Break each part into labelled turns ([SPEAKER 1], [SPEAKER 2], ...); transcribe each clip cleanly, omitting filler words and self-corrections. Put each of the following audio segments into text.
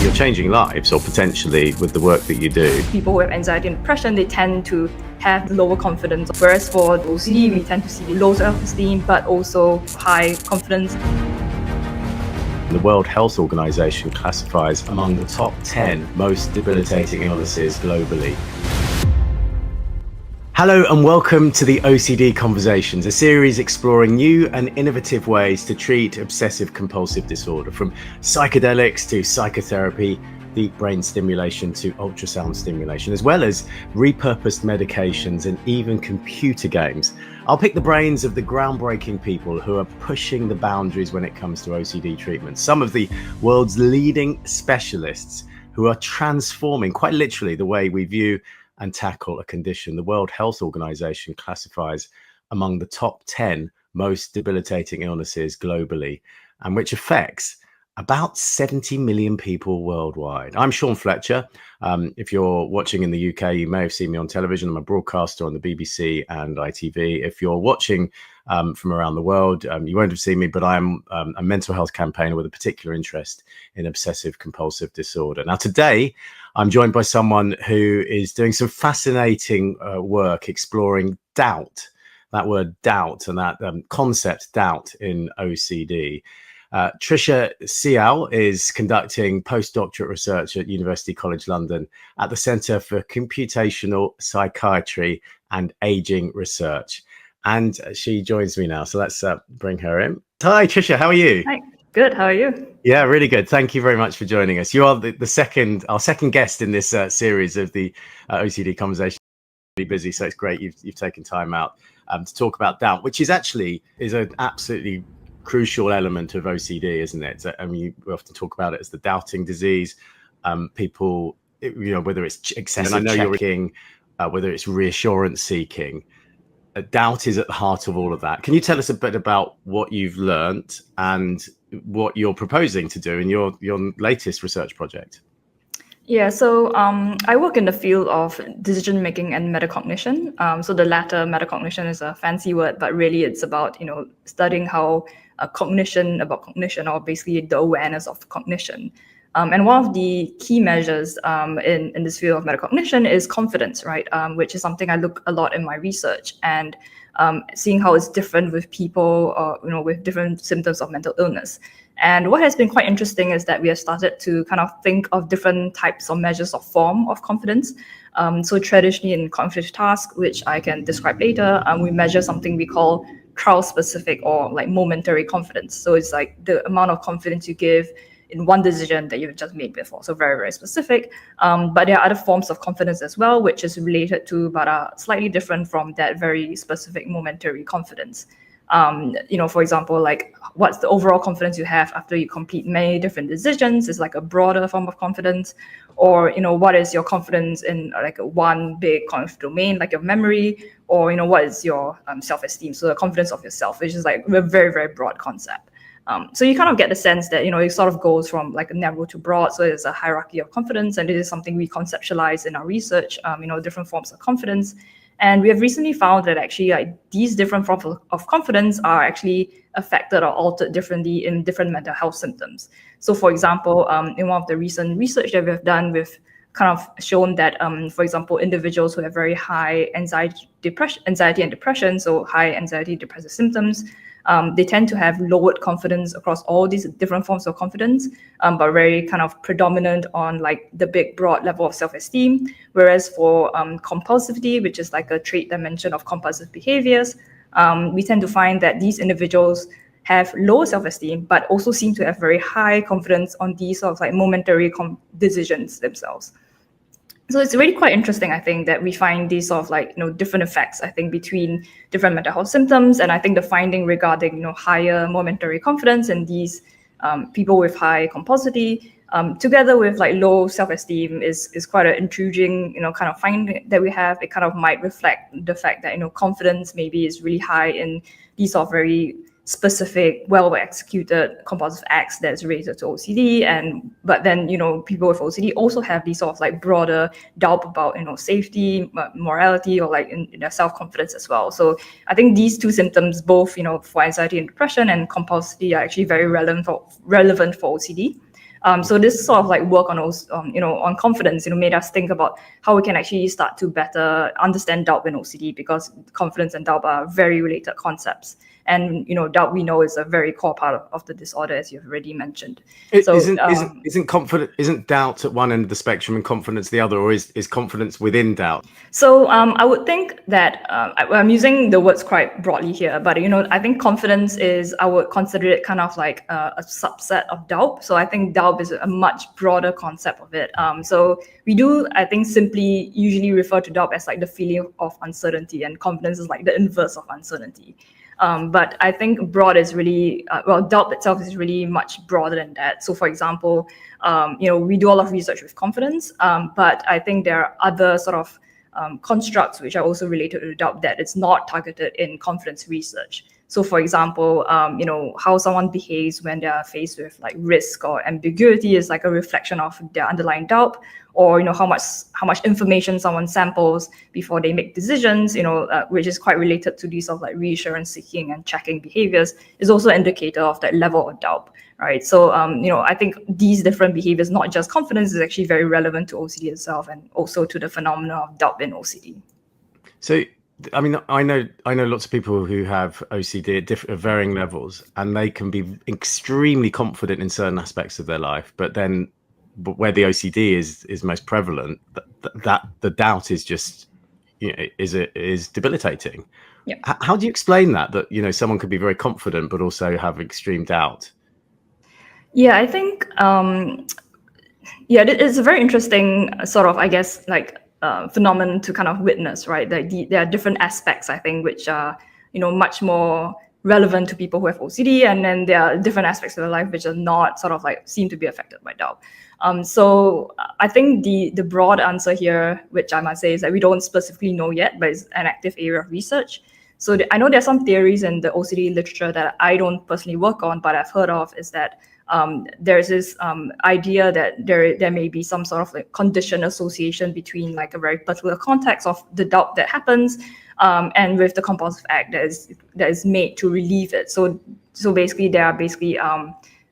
[SPEAKER 1] you're changing lives, or potentially with the work that you do.
[SPEAKER 2] People with anxiety and depression, they tend to have lower confidence, whereas for OCD, we tend to see low self-esteem, but also high confidence.
[SPEAKER 1] The World Health Organization classifies among the top 10 most debilitating illnesses globally. Hello and welcome to the OCD Conversations, a series exploring new and innovative ways to treat obsessive compulsive disorder, from psychedelics to psychotherapy, deep brain stimulation to ultrasound stimulation, as well as repurposed medications and even computer games. I'll pick the brains of the groundbreaking people who are pushing the boundaries when it comes to OCD treatment. Some of the world's leading specialists who are transforming, quite literally, the way we view and tackle a condition. The World Health Organization classifies among the top 10 most debilitating illnesses globally, and which affects about 70 million people worldwide. I'm Sean Fletcher. If you're watching in the UK, you may have seen me on television. I'm a broadcaster on the BBC and ITV. If you're watching from around the world, you won't have seen me, but I'm a mental health campaigner with a particular interest in obsessive compulsive disorder. Now, today, I'm joined by someone who is doing some fascinating work exploring doubt, that word doubt, and that concept doubt in OCD. Tricia Seow is conducting postdoctorate research at University College London at the Centre for Computational Psychiatry and Aging Research. And she joins me now. So let's bring her in. Hi, Tricia. How are you?
[SPEAKER 2] Hi. Good. How are you?
[SPEAKER 1] Yeah, really good. Thank you very much for joining us. You are our second guest in this series of the OCD Conversation. Really busy, so it's great you've taken time out to talk about doubt, which is an absolutely crucial element of OCD, isn't it? I mean, we often talk about it as the doubting disease. People, whether it's excessive checking, whether it's reassurance seeking, doubt is at the heart of all of that. Can you tell us a bit about what you've learned and what you're proposing to do in your latest research project?
[SPEAKER 2] Yeah, so I work in the field of decision making and metacognition. So the latter, metacognition, is a fancy word, but really it's about studying how cognition, or basically the awareness of cognition. And one of the key measures in this field of metacognition is confidence, right? Which is something I look a lot in my research, and seeing how it's different with people, with different symptoms of mental illness. And what has been quite interesting is that we have started to kind of think of different types of measures of form of confidence. So traditionally in cognitive task, which I can describe later, we measure something we call trial-specific or like momentary confidence. So it's like the amount of confidence you give in one decision that you've just made before. So very, very specific. But there are other forms of confidence as well, which is related to, but are slightly different from that very specific momentary confidence. For example, like what's the overall confidence you have after you complete many different decisions is like a broader form of confidence. Or, what is your confidence in like one big cognitive domain, like your memory, or, what is your self-esteem? So the confidence of yourself, which is like a very, very broad concept. So you kind of get the sense that, it sort of goes from like narrow to broad. So there's a hierarchy of confidence, and this is something we conceptualize in our research, different forms of confidence. And we have recently found that actually these different forms of confidence are actually affected or altered differently in different mental health symptoms. So for example, in one of the recent research that we have done, we've kind of shown that, for example, individuals who have very high anxiety and depression, so high anxiety depressive symptoms, they tend to have lowered confidence across all these different forms of confidence, but very kind of predominant on like the big broad level of self-esteem. Whereas for compulsivity, which is like a trait dimension of compulsive behaviors, we tend to find that these individuals have lower self-esteem, but also seem to have very high confidence on these sort of like momentary decisions themselves. So it's really quite interesting, I think, that we find these sort of like, different effects, I think, between different mental health symptoms. And I think the finding regarding, higher momentary confidence in these people with high compulsivity, together with like low self-esteem is quite an intriguing, kind of finding that we have. It kind of might reflect the fact that, confidence maybe is really high in these sort of very specific, well-executed compulsive acts that's related to OCD. But then, people with OCD also have these sort of like broader doubt about, safety, morality, or like in their self-confidence as well. So I think these two symptoms, both, for anxiety and depression and compulsivity, are actually very relevant for OCD. So this sort of like work on on confidence, made us think about how we can actually start to better understand doubt in OCD, because confidence and doubt are very related concepts. And doubt, we know, is a very core part of the disorder, as you've already mentioned.
[SPEAKER 1] Isn't doubt at one end of the spectrum and confidence the other, or is confidence within doubt?
[SPEAKER 2] So I would think that I'm using the words quite broadly here, but I think confidence I would consider it kind of like a subset of doubt. So I think doubt is a much broader concept of it. So we do, I think, simply usually refer to doubt as like the feeling of uncertainty, and confidence is like the inverse of uncertainty. But I think broad is really, doubt itself is really much broader than that. So for example, we do a lot of research with confidence, but I think there are other sort of constructs which are also related to doubt that it's not targeted in confidence research. So for example, how someone behaves when they are faced with like risk or ambiguity is like a reflection of their underlying doubt, or how much information someone samples before they make decisions, which is quite related to these sort of like reassurance seeking and checking behaviors, is also an indicator of that level of doubt, right? So I think these different behaviors, not just confidence, is actually very relevant to OCD itself, and also to the phenomena of doubt in OCD.
[SPEAKER 1] So I mean, I know lots of people who have OCD at varying levels, and they can be extremely confident in certain aspects of their life, but where the OCD is most prevalent, that the doubt is just is debilitating.
[SPEAKER 2] Yeah.
[SPEAKER 1] How do you explain that someone could be very confident but also have extreme doubt?
[SPEAKER 2] Yeah, I think it's a very interesting sort of, I guess, like phenomenon to kind of witness, right? There are different aspects, I think, which are much more relevant to people who have OCD, and then there are different aspects of their life which are not sort of like seem to be affected by doubt. So I think the broad answer here, which I must say, is that we don't specifically know yet, but it's an active area of research. So I know there's some theories in the OCD literature that I don't personally work on, but I've heard of, is that there's this idea that there may be some sort of like condition association between like a very particular context of the doubt that happens and with the compulsive act that is made to relieve it. So basically there are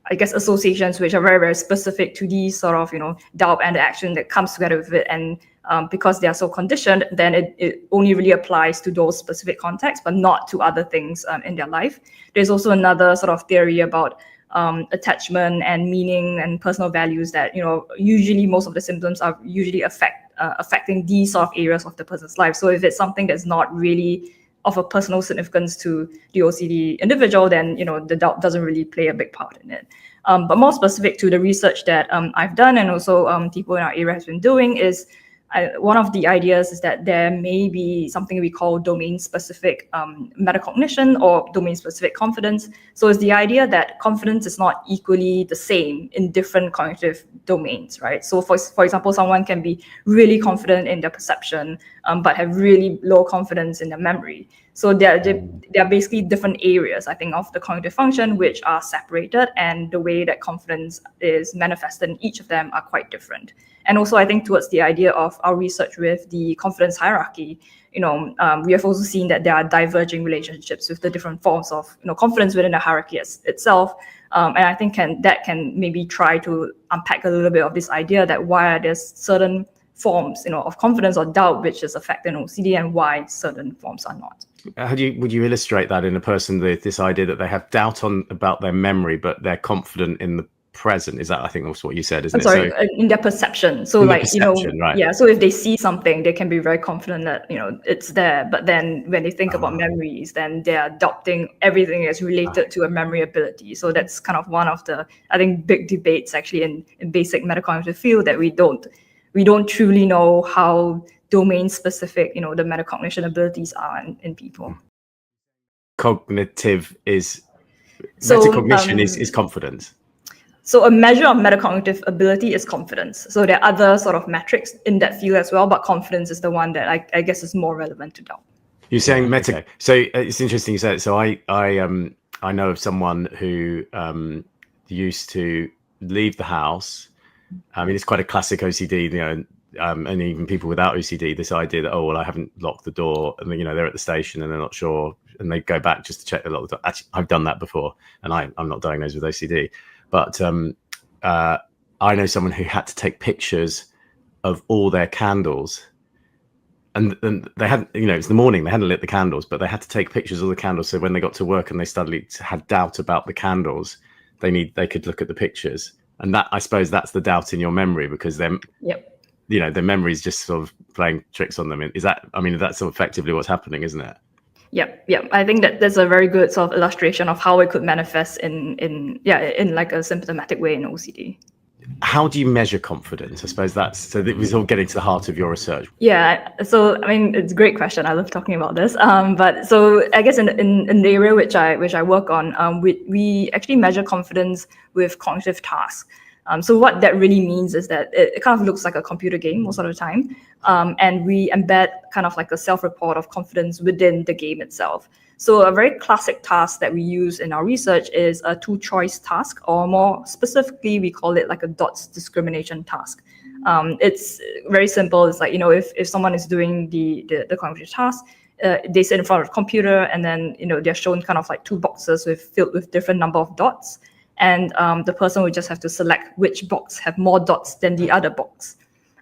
[SPEAKER 2] I guess associations which are very, very specific to these sort of doubt and the action that comes together with it, and because they are so conditioned, then it only really applies to those specific contexts, but not to other things in their life. There's also another sort of theory about attachment and meaning and personal values that usually most of the symptoms are usually affecting these sort of areas of the person's life. So if it's something that's not really of a personal significance to the OCD individual, then the doubt doesn't really play a big part in it. But more specific to the research that I've done, and also people in our area has been doing, is one of the ideas is that there may be something we call domain-specific metacognition or domain-specific confidence. So it's the idea that confidence is not equally the same in different cognitive domains, right? So for example, someone can be really confident in their perception, but have really low confidence in their memory. So there are basically different areas, I think, of the cognitive function which are separated, and the way that confidence is manifested in each of them are quite different. And also, I think towards the idea of our research with the confidence hierarchy, we have also seen that there are diverging relationships with the different forms of confidence within the hierarchy itself. And I think that can maybe try to unpack a little bit of this idea that why there's certain forms of confidence or doubt which is affecting OCD, and why certain forms are not.
[SPEAKER 1] Would you illustrate that in a person, this idea that they have doubt about their memory, but they're confident in the present? Is that, I think that's what you said, isn't it?
[SPEAKER 2] Sorry, in their perception. So like,
[SPEAKER 1] right.
[SPEAKER 2] Yeah, so if they see something, they can be very confident that, it's there. But then when they think about memories, then they're adopting everything as related to a memory ability. So that's kind of one of the, I think, big debates actually in basic metacognitive field, that we don't truly know how domain specific, the metacognition abilities are in people.
[SPEAKER 1] Metacognition is confidence.
[SPEAKER 2] So a measure of metacognitive ability is confidence. So there are other sort of metrics in that field as well, but confidence is the one that I guess is more relevant to doubt.
[SPEAKER 1] You're saying meta. So it's interesting you said it. So I know of someone who used to leave the house. I mean, it's quite a classic OCD, and even people without OCD, this idea that, I haven't locked the door, and they're at the station and they're not sure, and they go back just to check they locked the door. Actually, I've done that before, and I'm not diagnosed with OCD. But I know someone who had to take pictures of all their candles, and they hadn't, it's the morning, they hadn't lit the candles, but they had to take pictures of the candles. So when they got to work and they suddenly had doubt about the candles, they could look at the pictures. And that, I suppose, that's the doubt in your memory, because then, their memory is just sort of playing tricks on them. That's sort of effectively what's happening, isn't it?
[SPEAKER 2] Yep. I think that's a very good sort of illustration of how it could manifest in like a symptomatic way in OCD.
[SPEAKER 1] How do you measure confidence? I suppose we're sort of getting to the heart of your research.
[SPEAKER 2] Yeah, so it's a great question. I love talking about this. But so I guess in the area which I work on, we actually measure confidence with cognitive tasks. So what that really means is that it kind of looks like a computer game most of the time, and we embed kind of like a self-report of confidence within the game itself. So a very classic task that we use in our research is a two-choice task, or more specifically, we call it like a dots discrimination task. It's very simple. It's like, if someone is doing the cognitive task, they sit in front of a computer, and then they're shown kind of like two boxes filled with different number of dots, and the person will just have to select which box have more dots than the other box.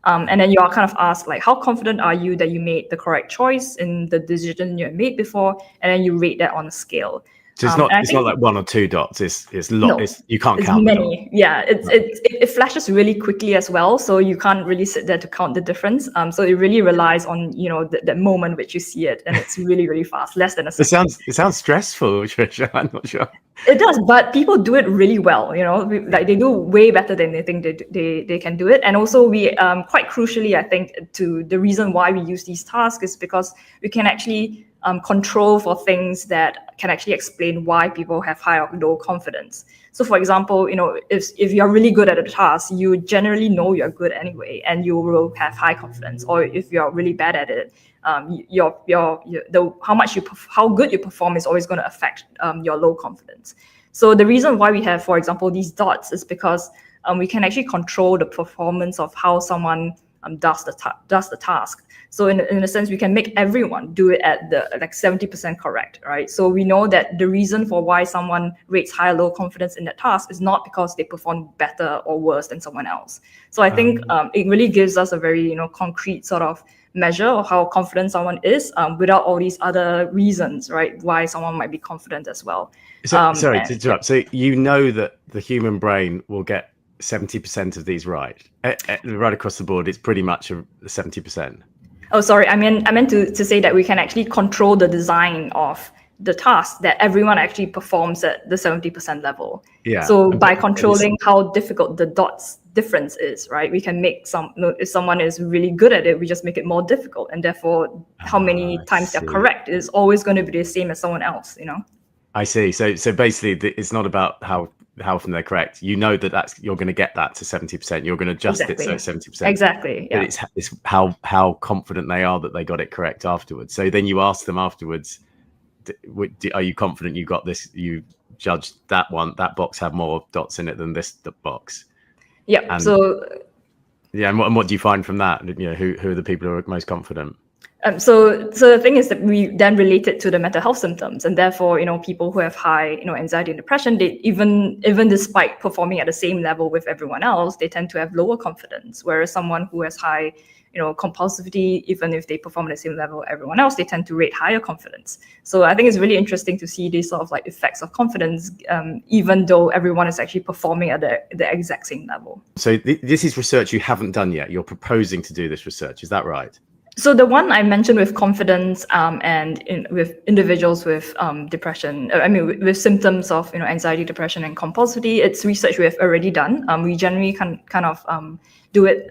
[SPEAKER 2] And then you are kind of asked, like, how confident are you that you made the correct choice in the decision you had made before? And then you rate that on a scale.
[SPEAKER 1] So it's not like one or two dots. It's you can't count
[SPEAKER 2] many. Yeah, it flashes really quickly as well, so you can't really sit there to count the difference. So it really relies on the moment which you see it, and it's really, really fast, less than a second.
[SPEAKER 1] It sounds stressful, Tricia. I'm not sure.
[SPEAKER 2] It does, but people do it really well. Like they do way better than they think they can do it. And also, we quite crucially, I think, to the reason why we use these tasks is because we can actually control for things that can actually explain why people have high or low confidence. So, for example, if you're really good at a task, you generally know you're good anyway, and you will have high confidence. Or if you're really bad at it, how good you perform is always going to affect your low confidence. So the reason why we have, for example, these dots is because we can actually control the performance of how someone does the task. So in a sense, we can make everyone do it at the 70% correct, right? So we know that the reason for why someone rates high or low confidence in that task is not because they perform better or worse than someone else. So I think it really gives us a very concrete sort of measure of how confident someone is, without all these other reasons, right? Why someone might be confident as well.
[SPEAKER 1] Sorry to interrupt. So that the human brain will get 70% of these right across the board. It's pretty much 70%.
[SPEAKER 2] Oh, sorry. I meant to say that we can actually control the design of the task that everyone actually performs at the 70% level.
[SPEAKER 1] Yeah.
[SPEAKER 2] So by controlling how difficult the dots difference is, right? We can make if someone is really good at it, we just make it more difficult, and therefore how many times they're correct is always going to be the same as someone else.
[SPEAKER 1] I see. So basically, it's not about how often they're correct. You're going to get that to 70%. You're going to adjust it so 70%.
[SPEAKER 2] Exactly. Yeah.
[SPEAKER 1] But it's how confident they are that they got it correct afterwards. So then you ask them afterwards, are you confident you got this? You judged that box had more dots in it than this box.
[SPEAKER 2] Yeah.
[SPEAKER 1] And what do you find from that? Who are the people who are most confident?
[SPEAKER 2] So the thing is that we then relate it to the mental health symptoms, and therefore, people who have high, anxiety and depression, they even despite performing at the same level with everyone else, they tend to have lower confidence. Whereas someone who has high, compulsivity, even if they perform at the same level as everyone else, they tend to rate higher confidence. So I think it's really interesting to see these sort of like effects of confidence, even though everyone is actually performing at the exact same level.
[SPEAKER 1] So this is research you haven't done yet. You're proposing to do this research. Is that right?
[SPEAKER 2] So the one I mentioned with confidence with individuals with depression, with symptoms of anxiety, depression, and compulsivity, it's research we have already done. We generally can kind of do it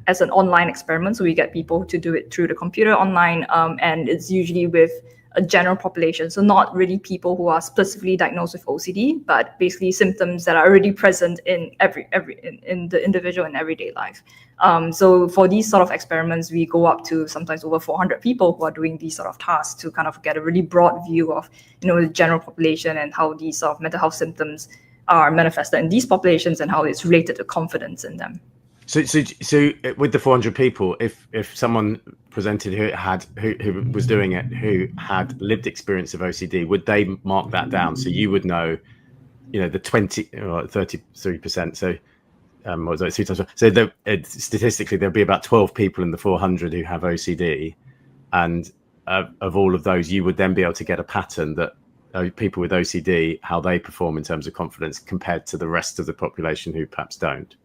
[SPEAKER 2] as an online experiment. So we get people to do it through the computer online, and it's usually with a general population. So not really people who are specifically diagnosed with OCD, but basically symptoms that are already present in in the individual in everyday life. So for these sort of experiments, we go up to sometimes over 400 people who are doing these sort of tasks to kind of get a really broad view of, the general population and how these sort of mental health symptoms are manifested in these populations and how it's related to confidence in them.
[SPEAKER 1] So with the 400 people, if someone presented who was doing it, who had lived experience of OCD, would they mark that down? So you would know, the 20 or 33%. So what was it, 2 times? So statistically, there'll be about 12 people in the 400 who have OCD, and of all of those, you would then be able to get a pattern that people with OCD, how they perform in terms of confidence compared to the rest of the population who perhaps don't.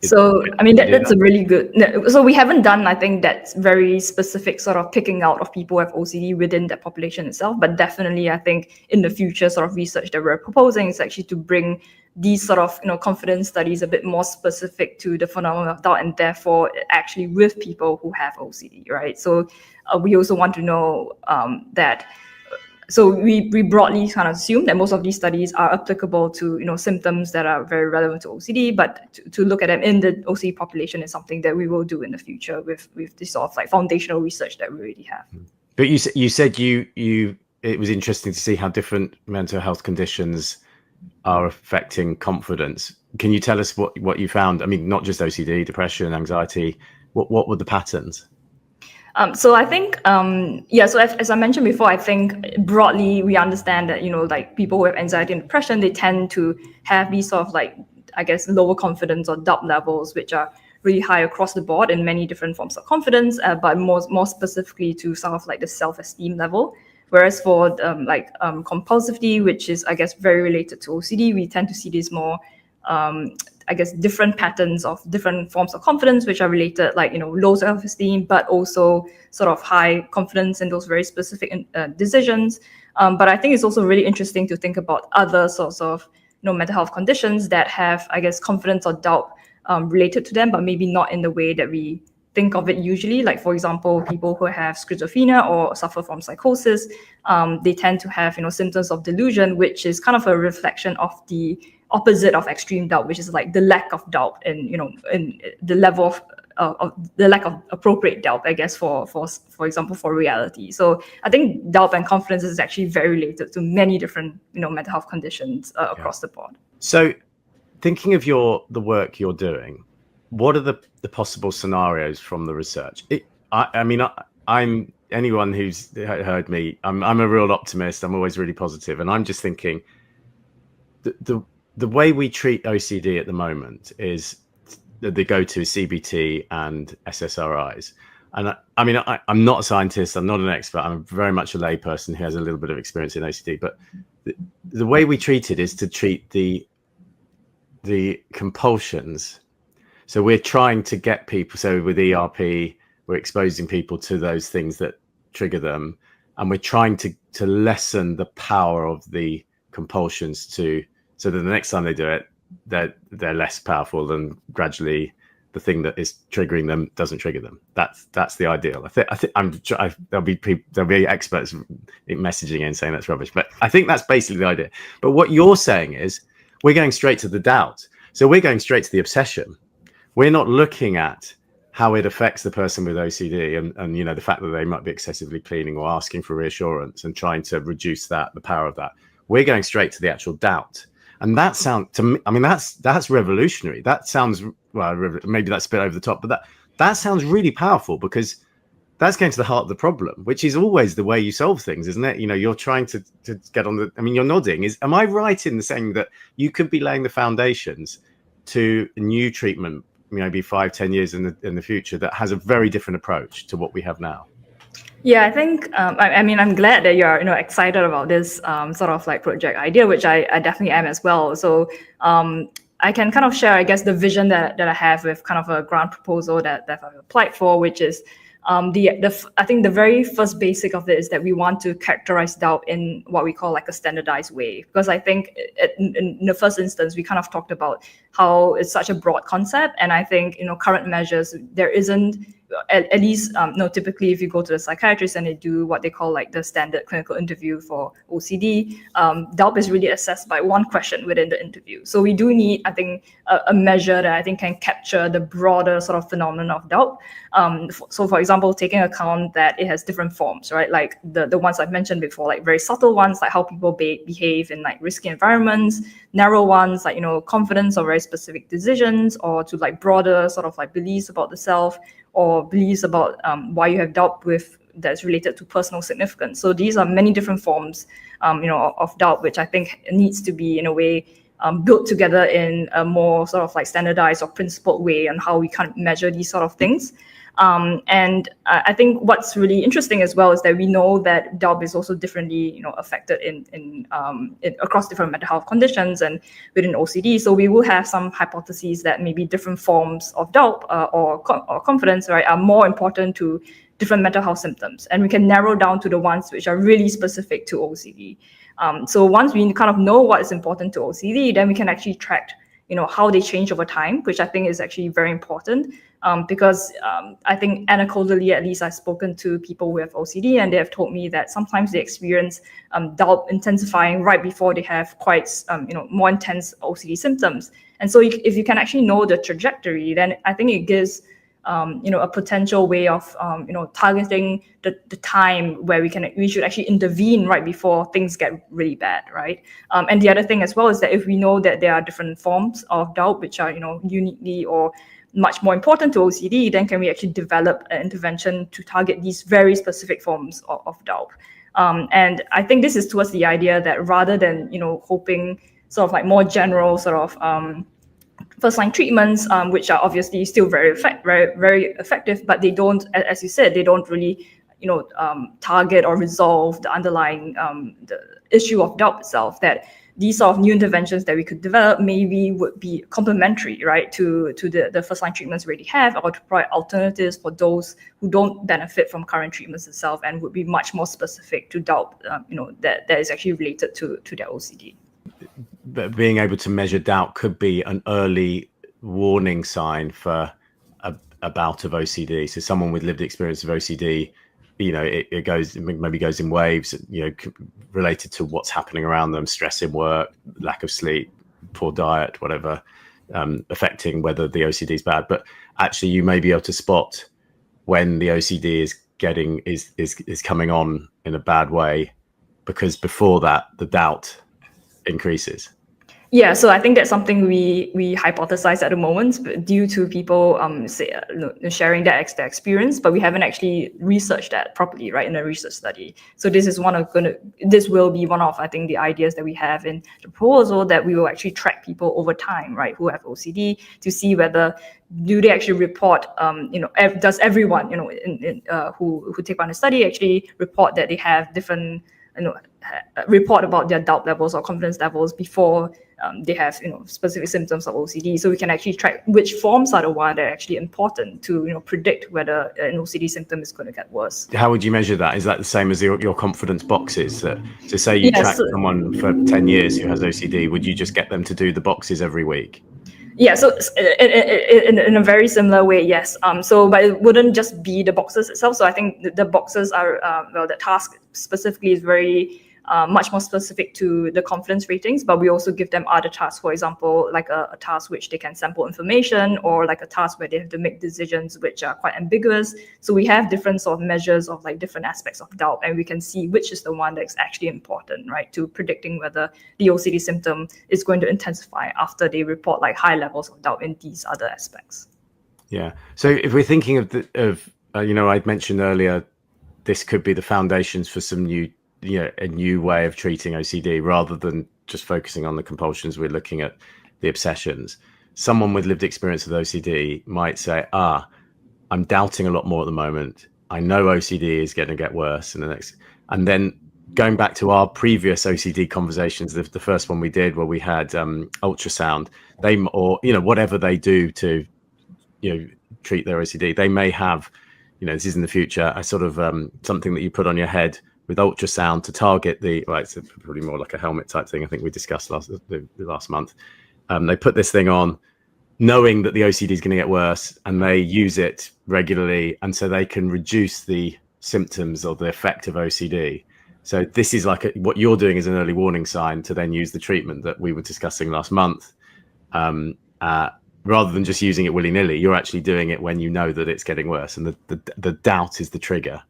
[SPEAKER 2] So, I mean, that's a really good, so we haven't done, I think, that's very specific sort of picking out of people who have OCD within that population itself. But definitely, I think in the future sort of research that we're proposing is actually to bring these sort of, confidence studies a bit more specific to the phenomenon of doubt, and therefore actually with people who have OCD, right? So we also want to know that. So we broadly kind of assume that most of these studies are applicable to symptoms that are very relevant to OCD, but to look at them in the OCD population is something that we will do in the future with this sort of like foundational research that we already have.
[SPEAKER 1] But you said it was interesting to see how different mental health conditions are affecting confidence. Can you tell us what you found? I mean, not just OCD, depression, anxiety. What were the patterns?
[SPEAKER 2] So I think, so as I mentioned before, I think broadly we understand that, like people who have anxiety and depression, they tend to have these sort of like, I guess, lower confidence or doubt levels, which are really high across the board in many different forms of confidence, but more specifically to sort of like the self-esteem level. Whereas for compulsivity, which is, I guess, very related to OCD, we tend to see these more I guess, different patterns of different forms of confidence, which are related, like, low self-esteem, but also sort of high confidence in those very specific decisions. But I think it's also really interesting to think about other sorts of, mental health conditions that have, I guess, confidence or doubt related to them, but maybe not in the way that we think of it usually. Like, for example, people who have schizophrenia or suffer from psychosis, they tend to have, symptoms of delusion, which is kind of a reflection of the opposite of extreme doubt, which is like the lack of doubt and in the level of the lack of appropriate doubt, I guess, for example, for reality. So I think doubt and confidence is actually very related to many different mental health conditions across the board.
[SPEAKER 1] So thinking of the work you're doing, what are the possible scenarios from the research? I'm anyone who's heard me, I'm a real optimist. I'm always really positive, and I'm just thinking the way we treat OCD at the moment is the go-to CBT and SSRIs. And I'm not a scientist. I'm not an expert. I'm very much a layperson who has a little bit of experience in OCD. But the way we treat it is to treat the compulsions. So we're trying to get people. So with ERP, we're exposing people to those things that trigger them, and we're trying to lessen the power of the compulsions so that the next time they do it, they're less powerful, and gradually the thing that is triggering them doesn't trigger them. That's the ideal. I think there'll be experts messaging in saying that's rubbish, but I think that's basically the idea. But what you're saying is we're going straight to the doubt. So we're going straight to the obsession. We're not looking at how it affects the person with OCD and the fact that they might be excessively cleaning or asking for reassurance and trying to reduce the power of that. We're going straight to the actual doubt. And that sounds to me, that's revolutionary. That sounds, well, maybe that's a bit over the top, but that sounds really powerful, because that's going to the heart of the problem, which is always the way you solve things, isn't it? You're trying to get on you're nodding. Am I right in saying that you could be laying the foundations to a new treatment, maybe 5-10 years in the future, that has a very different approach to what we have now?
[SPEAKER 2] Yeah, I think, I'm glad that you're, excited about this sort of like project idea, which I definitely am as well. So I can kind of share, I guess, the vision that I have with kind of a grant proposal that I've applied for, which is I think the very first basic of it is that we want to characterize doubt in what we call like a standardized way. Because I think in the first instance, we kind of talked about how it's such a broad concept. And I think, current measures, there isn't, at least, typically if you go to the psychiatrist and they do what they call like the standard clinical interview for OCD, doubt is really assessed by one question within the interview. So we do need, I think, a measure that I think can capture the broader sort of phenomenon of doubt. So for example, taking account that it has different forms, right? Like the ones I've mentioned before, like very subtle ones, like how people behave in like risky environments, narrow ones, like, confidence or very specific decisions, or to like broader sort of like beliefs about the self, or beliefs about why you have doubt that's related to personal significance. So these are many different forms, of doubt, which I think needs to be in a way built together in a more sort of like standardized or principled way on how we kind of measure these sort of things. And I think what's really interesting as well is that we know that DALB is also differently, affected in across different mental health conditions and within OCD. So we will have some hypotheses that maybe different forms of DALB or confidence, right, are more important to different mental health symptoms, and we can narrow down to the ones which are really specific to OCD. So once we kind of know what is important to OCD, then we can actually track, how they change over time, which I think is actually very important. Because I think anecdotally, at least I've spoken to people who have OCD, and they have told me that sometimes they experience DALB intensifying right before they have quite, more intense OCD symptoms. And so if you can actually know the trajectory, then I think it gives a potential way of targeting the time where we should actually intervene right before things get really bad, right? And the other thing as well is that if we know that there are different forms of DALB which are uniquely or much more important to OCD, then can we actually develop an intervention to target these very specific forms of DALB? And I think this is towards the idea that rather than hoping sort of like more general sort of first-line treatments, which are obviously still very effective, but they don't, as you said, they don't really, target or resolve the underlying the issue of DALB itself. That these sort of new interventions that we could develop maybe would be complementary, right, to the first-line treatments we already have, or to provide alternatives for those who don't benefit from current treatments itself, and would be much more specific to DALB, that is actually related to their OCD.
[SPEAKER 1] But being able to measure doubt could be an early warning sign for a bout of OCD. So someone with lived experience of OCD, it maybe goes in waves, related to what's happening around them, stress in work, lack of sleep, poor diet, whatever, affecting whether the OCD is bad. But actually, you may be able to spot when the OCD is coming on in a bad way, because before that, the doubt increases.
[SPEAKER 2] Yeah, so I think that's something we hypothesize at the moment due to people sharing their experience, but we haven't actually researched that properly, right, in a research study. So this will be one of, I think, the ideas that we have in the proposal, that we will actually track people over time, right, who have OCD, to see whether do they actually report, does everyone, who take part in the study actually report that they have different, report about their doubt levels or confidence levels before they have specific symptoms of OCD. So we can actually track which forms are the ones that are actually important to predict whether an OCD symptom is going to get worse.
[SPEAKER 1] How would you measure that? Is that the same as your confidence boxes? So say you track someone for 10 years who has OCD, would you just get them to do the boxes every week?
[SPEAKER 2] Yeah, so in a very similar way, yes. But it wouldn't just be the boxes itself. So I think the boxes are, the task specifically is very much more specific to the confidence ratings, but we also give them other tasks, for example, like a task which they can sample information, or like a task where they have to make decisions which are quite ambiguous. So we have different sort of measures of like different aspects of doubt, and we can see which is the one that's actually important, right, to predicting whether the OCD symptom is going to intensify after they report like high levels of doubt in these other aspects.
[SPEAKER 1] Yeah. So if we're thinking of I'd mentioned earlier, this could be the foundations for some new, a new way of treating OCD, rather than just focusing on the compulsions. We're looking at the obsessions. Someone with lived experience with OCD might say, I'm doubting a lot more at the moment. I know OCD is going to get worse in the next, and then going back to our previous OCD conversations, the first one we did where we had ultrasound, whatever they do to, treat their OCD, they may have, this is in the future, a sort of something that you put on your head with ultrasound to target it's probably more like a helmet type thing. I think we discussed last month. They put this thing on knowing that the OCD is going to get worse, and they use it regularly. And so they can reduce the symptoms or the effect of OCD. So this is like what you're doing is an early warning sign to then use the treatment that we were discussing last month. Rather than just using it willy-nilly, you're actually doing it when you know that it's getting worse, and the doubt is the trigger.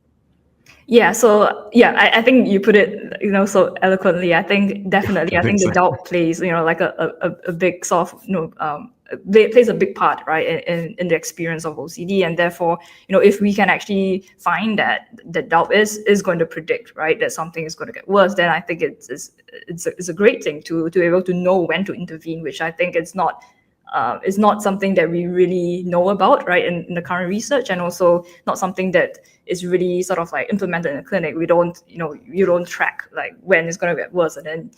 [SPEAKER 2] Yeah, so I think you put it, so eloquently. I think definitely, I think the doubt plays, like a big sort of, plays a big part, right, in the experience of OCD. And therefore, if we can actually find that doubt is going to predict, right, that something is going to get worse, then I think it's a great thing to be able to know when to intervene, which I think it's not something that we really know about, right, in the current research, and also not something that is really sort of like implemented in the clinic. We don't, you don't track like when it's going to get worse, and then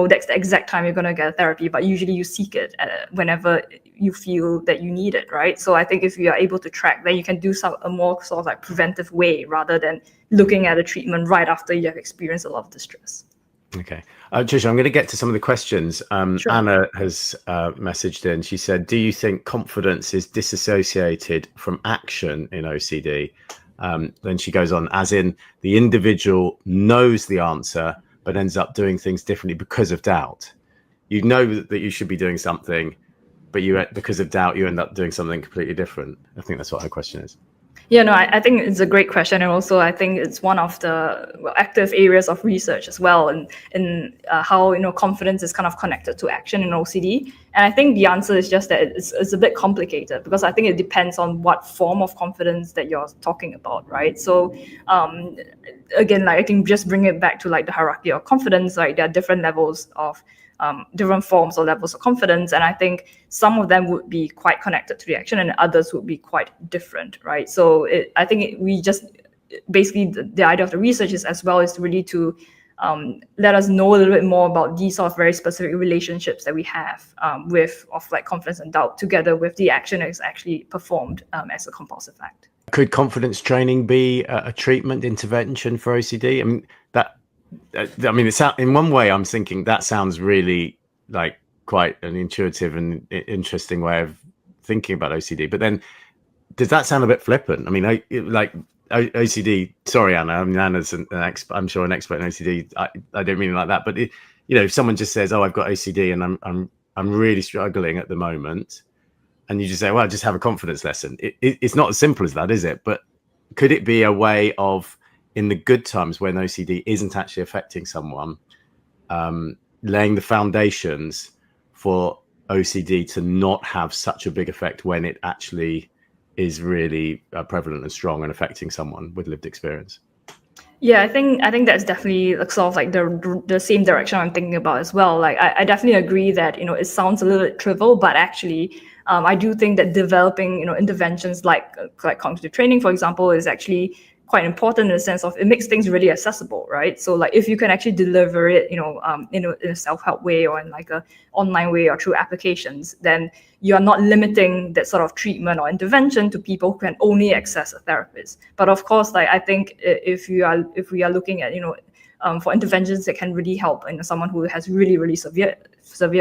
[SPEAKER 2] that's the exact time you're going to get therapy, but usually you seek it whenever you feel that you need it, right? So I think if you are able to track, then you can do a more sort of like preventive way rather than looking at a treatment right after you have experienced a lot of distress.
[SPEAKER 1] Okay. Tricia, I'm going to get to some of the questions.
[SPEAKER 2] Sure.
[SPEAKER 1] Anna has messaged in. She said, do you think confidence is disassociated from action in OCD? Then she goes on, as in the individual knows the answer, but ends up doing things differently because of doubt. You know that you should be doing something, but because of doubt, you end up doing something completely different. I think that's what her question is.
[SPEAKER 2] Yeah, no, I think it's a great question, and also I think it's one of the active areas of research as well, in how confidence is kind of connected to action in OCD. And I think the answer is just that it's a bit complicated, because I think it depends on what form of confidence that you're talking about, right? So again, like I think just bring it back to like the hierarchy of confidence, like there are different levels of different forms or levels of confidence, and I think some of them would be quite connected to the action and others would be quite different, right? So I think we just basically the idea of the research is as well is really to let us know a little bit more about these sort of very specific relationships that we have with like confidence and doubt, together with the action that is actually performed as a compulsive act.
[SPEAKER 1] Could confidence training be a treatment intervention for OCD? In one way, I'm thinking that sounds really like quite an intuitive and interesting way of thinking about OCD. But then, does that sound a bit flippant? I mean, like OCD. Sorry, Anna. I mean, Anna's I'm sure an expert in OCD. I don't mean it like that. But if someone just says, "Oh, I've got OCD and I'm really struggling at the moment," and you just say, "Well, just have a confidence lesson," it's not as simple as that, is it? But could it be a way of, in the good times when OCD isn't actually affecting someone, laying the foundations for OCD to not have such a big effect when it actually is really prevalent and strong and affecting someone with lived experience?
[SPEAKER 2] Yeah, I think that's definitely like sort of like the same direction I'm thinking about as well. Like I definitely agree that it sounds a little bit trivial, but actually I do think that developing interventions like cognitive training, for example, is actually quite important in the sense of it makes things really accessible, right? So like if you can actually deliver it, in a self-help way or in like a online way or through applications, then you are not limiting that sort of treatment or intervention to people who can only access a therapist. But of course, like I think if we are looking at for interventions that can really help someone who has really severe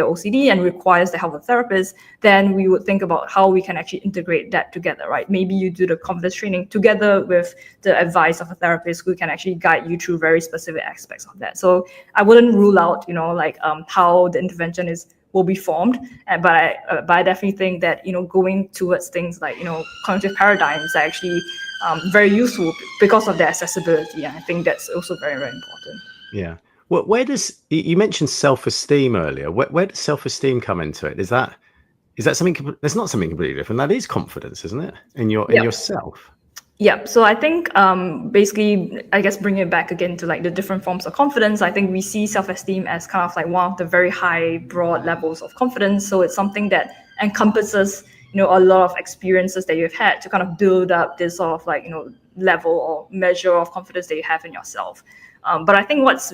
[SPEAKER 2] OCD and requires the help of a therapist, then we would think about how we can actually integrate that together, right? Maybe you do the confidence training together with the advice of a therapist who can actually guide you through very specific aspects of that. So I wouldn't rule out, how the intervention will be formed, but I definitely think that going towards things like cognitive paradigms are actually very useful because of their accessibility, and I think that's also very important.
[SPEAKER 1] Yeah. Well, where does you mentioned self-esteem earlier? Where does self-esteem come into it? Is that something? There's not something completely different. That is confidence, isn't it? In yourself.
[SPEAKER 2] Yeah. So I think basically, I guess bringing it back again to like the different forms of confidence, I think we see self-esteem as kind of like one of the very high, broad levels of confidence. So it's something that encompasses a lot of experiences that you've had to kind of build up this sort of like level or measure of confidence that you have in yourself. But I think what's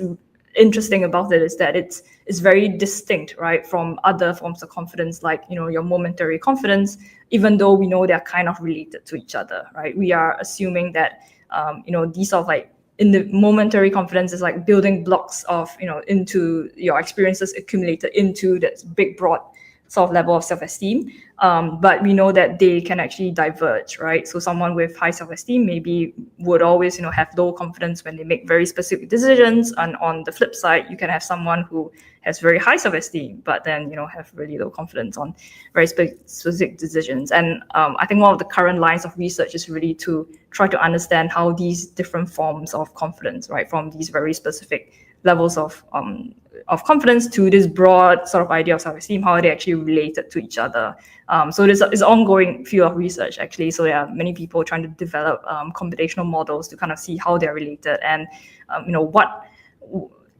[SPEAKER 2] interesting about it is that it's very distinct, right, from other forms of confidence, like your momentary confidence, even though we know they're kind of related to each other, right? We are assuming that these sort of like in the momentary confidence is like building blocks of into your experiences accumulated into that big broad sort of level of self-esteem, but we know that they can actually diverge, right? So someone with high self-esteem maybe would always have low confidence when they make very specific decisions, and on the flip side you can have someone who has very high self-esteem but then have really low confidence on very specific decisions. And I think one of the current lines of research is really to try to understand how these different forms of confidence, right, from these very specific levels of confidence to this broad sort of idea of self-esteem, how are they actually related to each other. So there's an ongoing field of research, actually. So there are many people trying to develop computational models to kind of see how they're related, and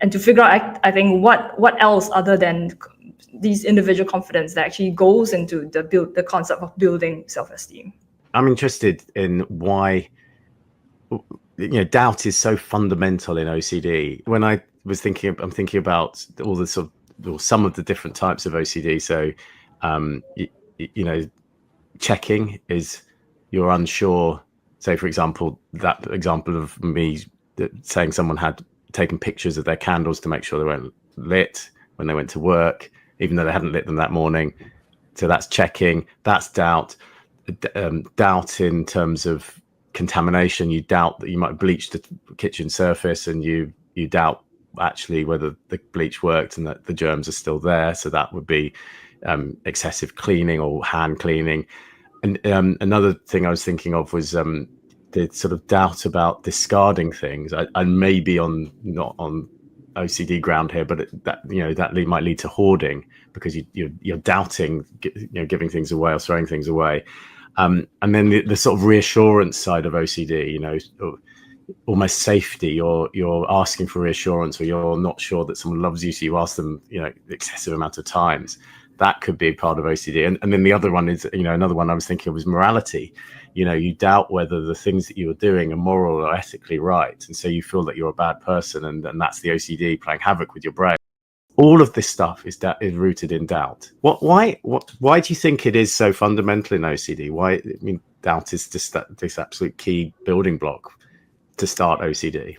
[SPEAKER 2] and to figure out, I think, what else other than these individual confidence that actually goes into the concept of building self-esteem.
[SPEAKER 1] I'm interested in why doubt is so fundamental in OCD. When I'm thinking about all the sort of, or some of the different types of OCD. So, checking is, you're unsure. Say, for example, that example of me saying someone had taken pictures of their candles to make sure they weren't lit when they went to work, even though they hadn't lit them that morning. So that's checking. That's doubt. Doubt in terms of contamination. You doubt that you might bleach the kitchen surface, and you doubt actually whether the bleach worked and that the germs are still there. So that would be excessive cleaning or hand cleaning. And another thing I was thinking of was the sort of doubt about discarding things. I may be not on OCD ground here, but that might lead to hoarding, because you're doubting giving things away or throwing things away. And then the sort of reassurance side of OCD, almost safety. You're asking for reassurance, or you're not sure that someone loves you, so you ask them, excessive amount of times. That could be part of OCD. And then the other one is, another one I was thinking of was morality. You doubt whether the things that you're doing are moral or ethically right, and so you feel that you're a bad person, and that's the OCD playing havoc with your brain. All of this stuff is rooted in doubt. Why do you think it is so fundamental in OCD? Doubt is just this absolute key building block to start OCD.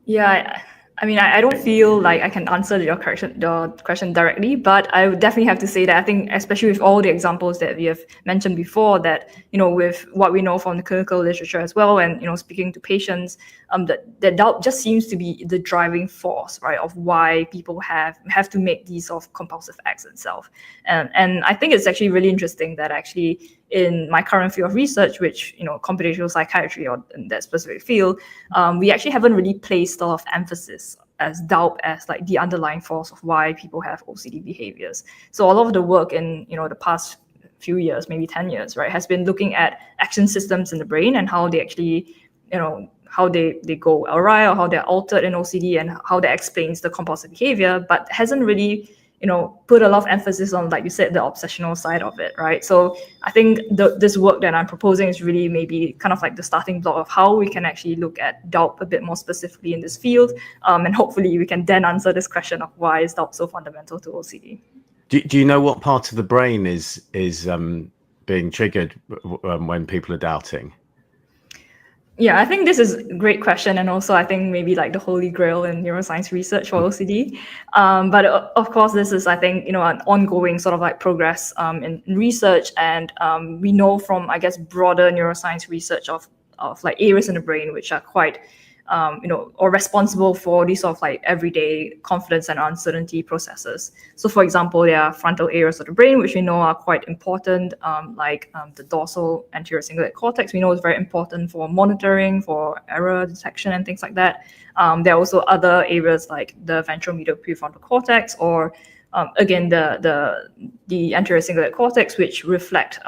[SPEAKER 2] Yeah, I don't feel like I can answer your question directly, but I would definitely have to say that I think, especially with all the examples that we have mentioned before, that with what we know from the clinical literature as well, and speaking to patients, that doubt just seems to be the driving force, right, of why people have to make these sort of compulsive acts itself. And I think it's actually really interesting that actually in my current field of research, which computational psychiatry, or in that specific field, we actually haven't really placed a lot of emphasis as doubt as like the underlying force of why people have OCD behaviors. So a lot of the work in the past few years, maybe 10 years, right, has been looking at action systems in the brain and how they actually how they go awry, or how they're altered in OCD, and how that explains the compulsive behavior, but hasn't really put a lot of emphasis on, like you said, the obsessional side of it, right? So I think this work that I'm proposing is really maybe kind of like the starting block of how we can actually look at doubt a bit more specifically in this field, and hopefully we can then answer this question of why is doubt so fundamental to OCD.
[SPEAKER 1] Do you know what part of the brain is being triggered when people are doubting?
[SPEAKER 2] Yeah, I think this is a great question, and also I think maybe like the holy grail in neuroscience research for OCD. But of course, this is, I think, an ongoing sort of like progress in research, and we know from, I guess, broader neuroscience research of like areas in the brain which are quite or responsible for these sort of like everyday confidence and uncertainty processes. So for example, there are frontal areas of the brain which we know are quite important, like the dorsal anterior cingulate cortex. We know is very important for monitoring, for error detection and things like that. There are also other areas like the ventral medial prefrontal cortex, or again, the anterior cingulate cortex, which reflect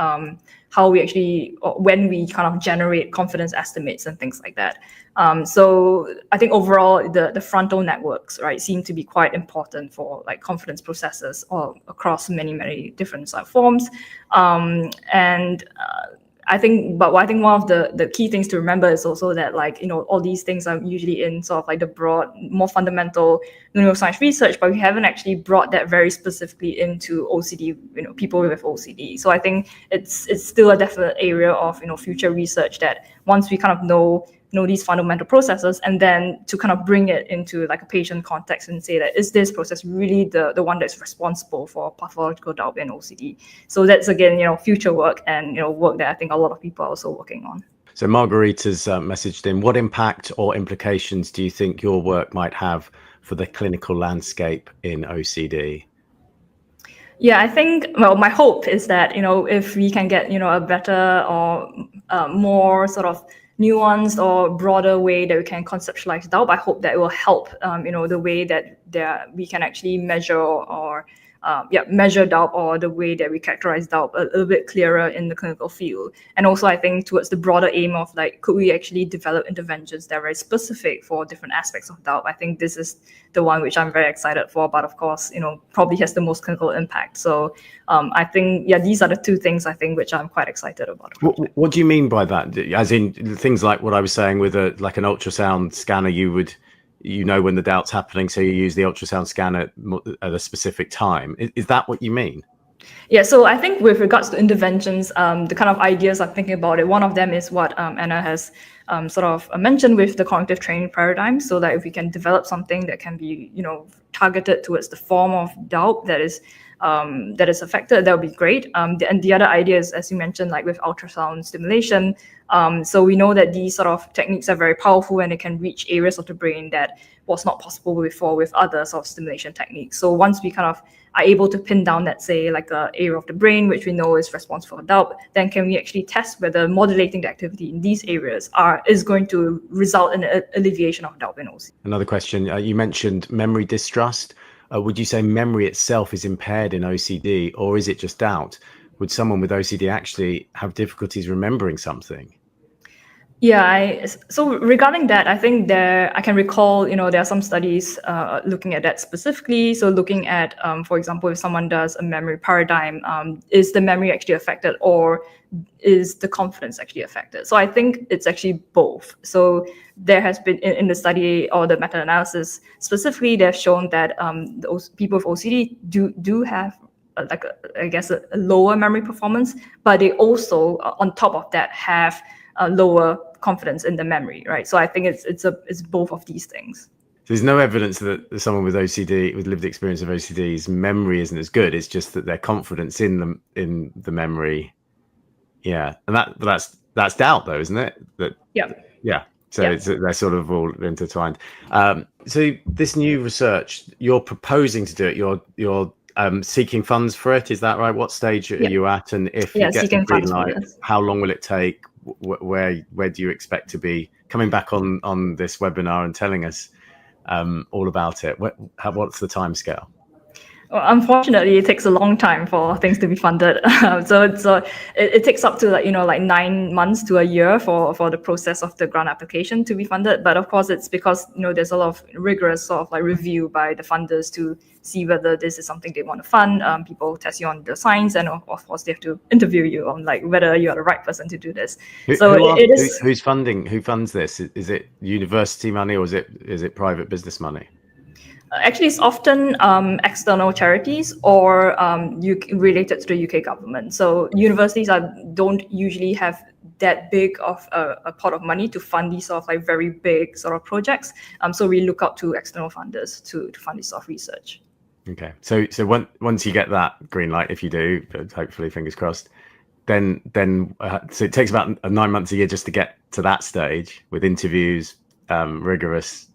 [SPEAKER 2] how we actually, when we kind of generate confidence estimates and things like that. So I think overall, the frontal networks, right, seem to be quite important for like confidence processes across many different forms. I think one of the key things to remember is also that, like, all these things are usually in sort of like the broad, more fundamental neuroscience research, but we haven't actually brought that very specifically into OCD, people with OCD. So I think it's still a definite area of, future research, that once we kind of know these fundamental processes, and then to kind of bring it into like a patient context and say that, is this process really the one that's responsible for pathological doubt in OCD? So that's, again, future work, and work that I think a lot of people are also working on.
[SPEAKER 1] So Margarita's messaged in, what impact or implications do you think your work might have for the clinical landscape in OCD?
[SPEAKER 2] Yeah, I think, well, my hope is that, if we can get, a better or more sort of nuanced or broader way that we can conceptualize doubt. I hope that it will help, the way that we can actually measure or measure doubt, or the way that we characterize doubt a little bit clearer in the clinical field. And also, I think towards the broader aim of like, could we actually develop interventions that are very specific for different aspects of doubt? I think this is the one which I'm very excited for, but of course, probably has the most clinical impact. So I think, these are the two things I think which I'm quite excited about.
[SPEAKER 1] What do you mean by that? As in things like what I was saying with an ultrasound scanner, you know when the doubt's happening, so you use the ultrasound scanner at a specific time. Is that what you mean?
[SPEAKER 2] Yeah, so I think with regards to interventions, the kind of ideas I'm thinking about it, one of them is what Anna has sort of mentioned with the cognitive training paradigm, so that if we can develop something that can be, targeted towards the form of doubt that is affected, that would be great. And the other idea is, as you mentioned, like with ultrasound stimulation. So we know that these sort of techniques are very powerful and it can reach areas of the brain that was not possible before with other sort of stimulation techniques. So once we kind of are able to pin down, let's say, like an area of the brain which we know is responsible for doubt, then can we actually test whether modulating the activity in these areas is going to result in an alleviation of doubt in OCD.
[SPEAKER 1] Another question, you mentioned memory distrust. Would you say memory itself is impaired in OCD, or is it just doubt? Would someone with OCD actually have difficulties remembering something?
[SPEAKER 2] Yeah, so regarding that, I think I can recall, there are some studies looking at that specifically. So looking at, for example, if someone does a memory paradigm, is the memory actually affected, or is the confidence actually affected? So I think it's actually both. So there has been in the study or the meta-analysis specifically, they've shown that those people with OCD do have a lower memory performance, but they also on top of that have a lower confidence in the memory, right? So I think it's both of these things.
[SPEAKER 1] There's no evidence that someone with OCD, with lived experience of OCD's memory isn't as good. It's just that their confidence in the memory, and that's doubt, though, isn't it? Yeah. So they're sort of all intertwined. So this new research, you're proposing to do it. You're seeking funds for it. Is that right? What stage are you at? And if you get the green light, how long will it take? Where do you expect to be coming back on this webinar and telling us all about it? What's the timescale?
[SPEAKER 2] Well, unfortunately, it takes a long time for things to be funded. So it takes up to like 9 months to a year for the process of the grant application to be funded. But of course, it's because there's a lot of rigorous sort of like review by the funders to see whether this is something they want to fund. People test you on the science, and of course, they have to interview you on like whether you are the right person to do this.
[SPEAKER 1] Who's funding? Who funds this? Is it university money, or is it private business money?
[SPEAKER 2] Actually, it's often external charities or related to the UK government. So universities don't usually have that big of a pot of money to fund these sort of like very big sort of projects. So we look up to external funders to fund this sort of research.
[SPEAKER 1] Okay, so once you get that green light, if you do, but hopefully fingers crossed, then so it takes about 9 months a year just to get to that stage with interviews, rigorous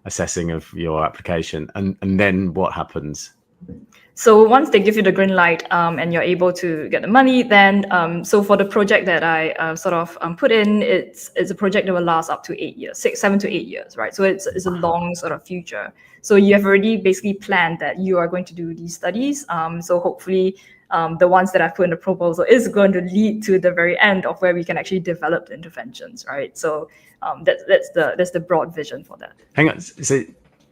[SPEAKER 1] assessing of your application, and then what happens?
[SPEAKER 2] So once they give you the green light and you're able to get the money, then so for the project that I sort of put in, it's a project that will last up to 8 years, 7 to 8 years, right? So it's a long sort of future. So you have already basically planned that you are going to do these studies. So hopefully the ones that I've put in the proposal is going to lead to the very end of where we can actually develop the interventions, right? So that's the broad vision for that.
[SPEAKER 1] Hang on, so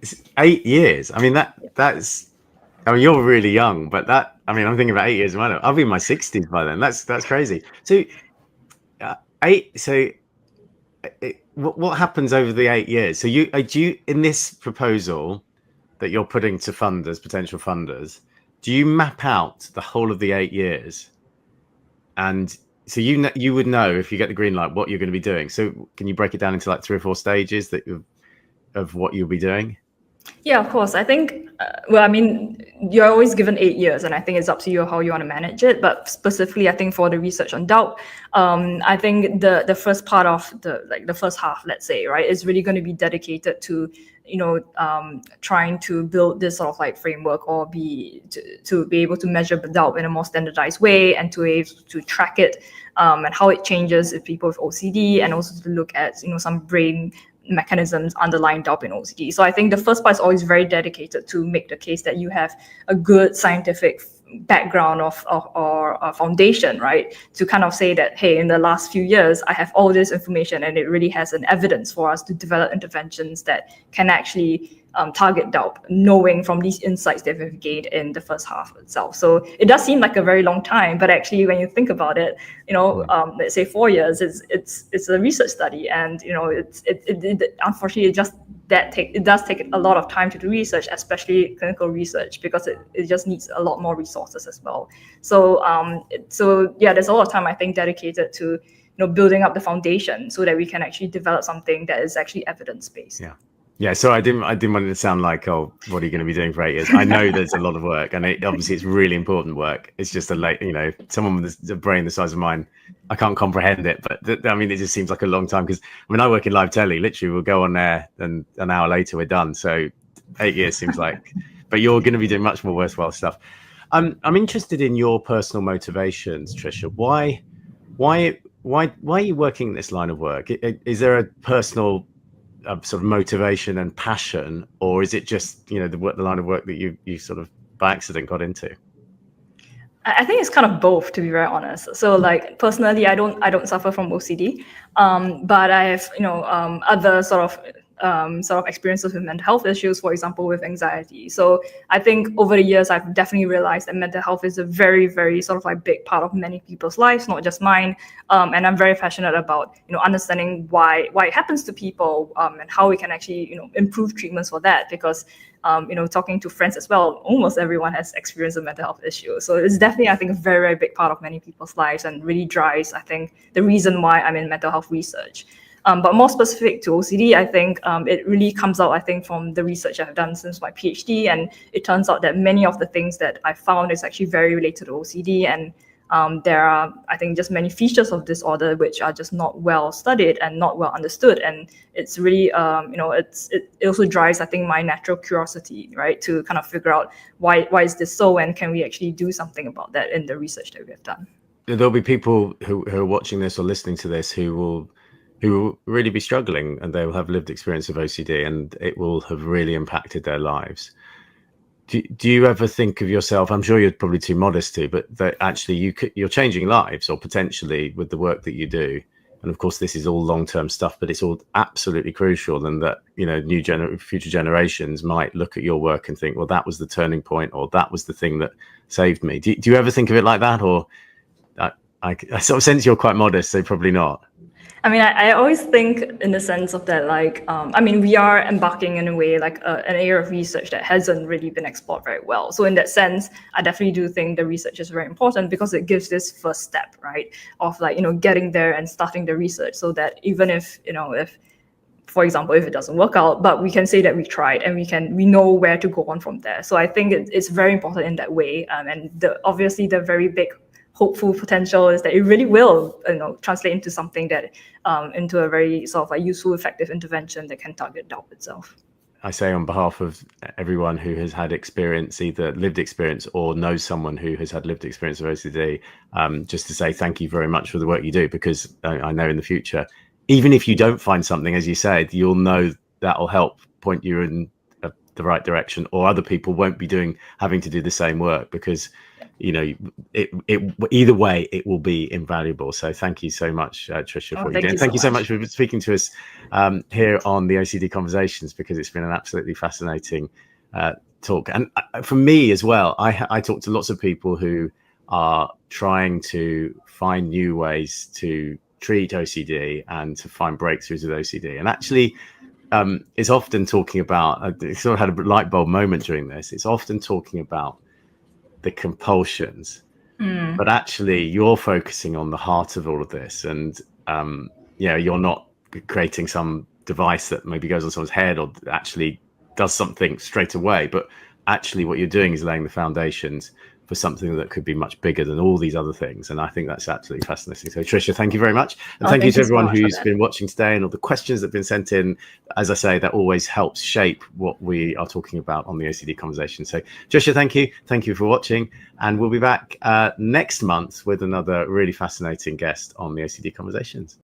[SPEAKER 1] it's 8 years. I mean that's. I mean, you're really young, but I'm thinking about 8 years. I'll be in my 60s by then. That's crazy. So, what happens over the 8 years? So do you in this proposal that you're putting to funders, potential funders, do you map out the whole of the 8 years? And so you would know if you get the green light what you're going to be doing. So can you break it down into like 3 or 4 stages of what you'll be doing?
[SPEAKER 2] Yeah, of course. I think, well, I mean, you're always given 8 years, and I think it's up to you how you want to manage it. But specifically, I think for the research on doubt, I think the first part of the first half, let's say, right, is really going to be dedicated to, trying to build this sort of like framework or to be able to measure the doubt in a more standardized way and to be able to track it, and how it changes in people with OCD, and also to look at some brain mechanisms underlying doubt in OCD. So I think the first part is always very dedicated to make the case that you have a good scientific background or a foundation, right? To kind of say that, hey, in the last few years, I have all this information and it really has an evidence for us to develop interventions that can actually target doubt, knowing from these insights that we've gained in the first half itself. So it does seem like a very long time, but actually, when you think about it, let's say 4 years, it's a research study, and it unfortunately it does take a lot of time to do research, especially clinical research, because it just needs a lot more resources as well. So yeah, there's a lot of time I think dedicated to building up the foundation so that we can actually develop something that is actually evidence-based.
[SPEAKER 1] Yeah, so I didn't want it to sound like, oh, what are you going to be doing for 8 years? I know there's a lot of work, and obviously it's really important work. It's just someone with a brain the size of mine, I can't comprehend it. But I mean, it just seems like a long time, because I work in live telly. Literally, we'll go on there, and an hour later we're done. So 8 years seems like, but you're going to be doing much more worthwhile stuff. I'm interested in your personal motivations, Tricia. Why are you working in this line of work? Is there a personal sort of motivation and passion, or is it just the line of work that you sort of by accident got into?
[SPEAKER 2] I think it's kind of both, to be very honest. So, like, personally, I don't suffer from OCD, but I have other sort of experiences with mental health issues, for example, with anxiety. So I think over the years, I've definitely realized that mental health is a very, very sort of like big part of many people's lives, not just mine. And I'm very passionate about understanding why it happens to people, and how we can actually improve treatments for that, because talking to friends as well, almost everyone has experienced a mental health issue. So it's definitely, I think, a very, very big part of many people's lives, and really drives, I think, the reason why I'm in mental health research. But more specific to OCD, I think it really comes out, I think, from the research I've done since my PhD. And it turns out that many of the things that I found is actually very related to OCD. And there are, I think, just many features of disorder which are just not well studied and not well understood. And it's really, it also drives, I think, my natural curiosity, right, to kind of figure out why is this so, and can we actually do something about that in the research that we have done.
[SPEAKER 1] There'll be people who are watching this or listening to this who will really be struggling, and they will have lived experience of OCD, and it will have really impacted their lives. Do you ever think of yourself, I'm sure you're probably too modest to, but that actually you're changing lives, or potentially, with the work that you do? And of course, this is all long-term stuff, but it's all absolutely crucial, and that future generations might look at your work and think, well, that was the turning point, or that was the thing that saved me. Do you ever think of it like that, or I sort of sense you're quite modest, so probably not?
[SPEAKER 2] I mean, I always think in the sense of that, like, we are embarking in a way like an area of research that hasn't really been explored very well. So in that sense, I definitely do think the research is very important, because it gives this first step, right, of like, getting there and starting the research, so that even if, for example, if it doesn't work out, but we can say that we tried, and we know where to go on from there. So I think it's very important in that way. And obviously the very big hopeful potential is that it really will translate into something that into a very sort of like useful, effective intervention that can target doubt itself.
[SPEAKER 1] I say on behalf of everyone who has had experience, either lived experience or knows someone who has had lived experience of OCD, just to say thank you very much for the work you do, because I know in the future, even if you don't find something, as you said, you'll know that will help point you in the right direction, or other people won't be having to do the same work, because either way it will be invaluable. So thank you so much, Tricia, for what you did. Thank you so much for speaking to us here on the OCD Conversations, because it's been an absolutely fascinating talk. And for me as well, I talk to lots of people who are trying to find new ways to treat OCD and to find breakthroughs with OCD. And actually, it's often talking about, I sort of had a light bulb moment during this, it's often talking about the compulsions, but actually you're focusing on the heart of all of this. And you're not creating some device that maybe goes on someone's head, or actually does something straight away, but actually what you're doing is laying the foundations for something that could be much bigger than all these other things. And I think that's absolutely fascinating. So Tricia, thank you very much. And thank you to everyone who's been watching today and all the questions that have been sent in. As I say, that always helps shape what we are talking about on the OCD Conversation. So Tricia, thank you. Thank you for watching. And we'll be back next month with another really fascinating guest on the OCD Conversations.